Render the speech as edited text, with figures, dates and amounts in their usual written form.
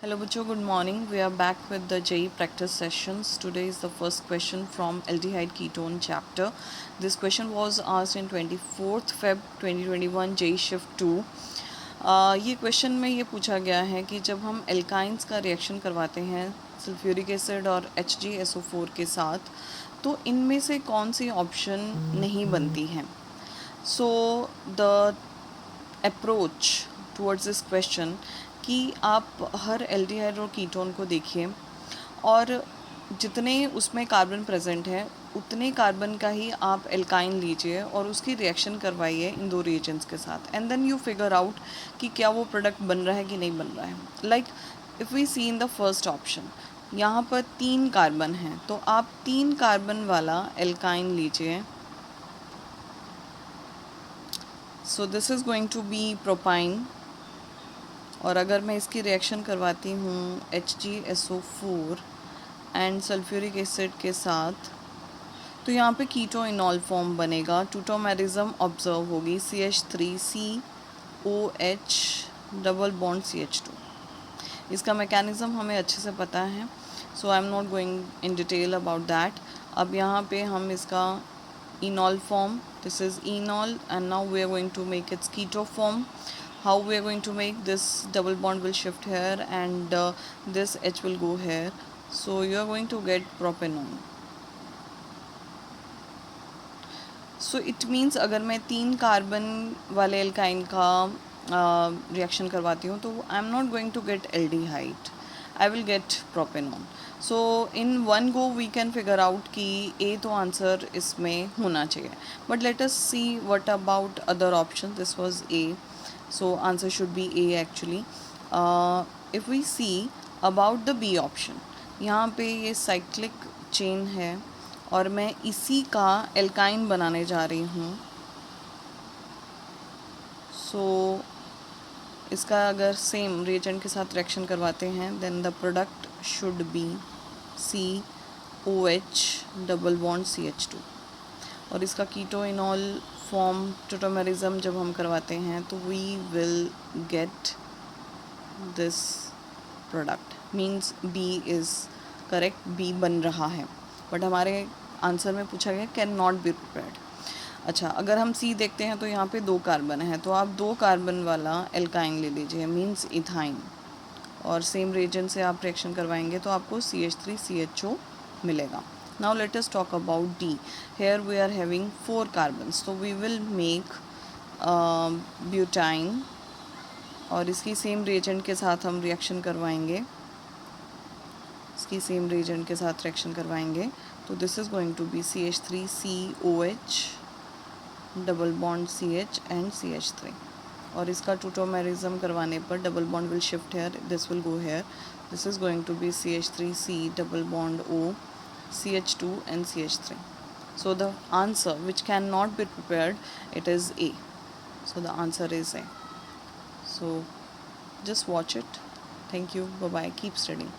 Hello Bachcho, good morning. We are back with the JEE practice sessions. Today is the first question from aldehyde ketone chapter. This question was asked in 24th Feb 2021 JEE shift 2. ये question में ये पूछा गया है कि जब हम alkynes का रिएक्शन करवाते हैं सल्फ्यूरिक एसिड और HgSO4 के साथ, तो इनमें से कौन सी ऑप्शन नहीं बनती है. So the approach towards this question कि आप हर एल्डिहाइड और कीटोन को देखिए और जितने उसमें कार्बन प्रेजेंट है उतने कार्बन का ही आप एल्काइन लीजिए और उसकी रिएक्शन करवाइए इन दो रिएजेंट्स के साथ, and then you figure out कि क्या वो प्रोडक्ट बन रहा है कि नहीं बन रहा है. Like if we see in the first option, यहाँ पर 3 कार्बन हैं, तो आप 3 कार्बन वाला एल्काइन लीजिए. So this is going to be propyne. और अगर मैं इसकी रिएक्शन करवाती हूँ HgSO4 एंड सल्फ्यूरिक एसिड के साथ, तो यहाँ पे कीटो इनॉल फॉर्म बनेगा. टूटोमेरिज्म ऑब्जर्व होगी, CH3COH डबल बॉन्ड CH2. इसका मैकेनिज़्म हमें अच्छे से पता है, so I am not going in detail about that. अब यहाँ पे हम इसका enol form, this is enol, and now we are going to make its keto form. How we are going to make this double bond will shift here and this H will go here, so you are going to get propanone. So it means अगर मैं 3 carbon वाले alkyne का reaction करवाती हूँ तो I am not going to get aldehyde, I will get propanone. So in one go we can figure out कि A तो answer इसमें होना चाहिए. But let us see what about other option. This was A, so answer should be A actually. If we see about the B option, यहाँ पे ये cyclic chain है और मैं इसी का एल्काइन बनाने जा रही हूँ. सो इसका अगर सेम रिएजेंट के साथ रिएक्शन करवाते हैं then the product should be COH double bond CH2. और इसका कीटो इनॉल फॉर्म टोटोमेरिज्म जब हम करवाते हैं तो we will get this product. Means B is correct, B बन रहा है. बट हमारे आंसर में पूछा गया कैन नॉट बी प्रिपेयर्ड. अच्छा, अगर हम सी देखते हैं तो यहाँ पे 2 कार्बन है, तो आप 2 कार्बन वाला एल्काइन ले लीजिए, मीन्स इथाइन. और सेम रिएजेंट से आप रिएक्शन करवाएंगे तो आपको CH3CHO मिलेगा. Now let us talk about D. Here we are having 4 carbons, तो वी विल मेक ब्यूटाइन और इसकी सेम रिएजेंट के साथ हम रिएक्शन करवाएंगे. इसकी सेम रिएजेंट के साथ रिएक्शन करवाएंगे तो this is going to be CH3COH double bond CH and CH3. और इसका टूटोमेरिज्म करवाने पर double bond will shift here, this will go here. This is going to be CH3C double bond O CH2 and CH3. So the answer which cannot be prepared, it is A. So the answer is A. So just watch it. Thank you. Bye bye. Keep studying.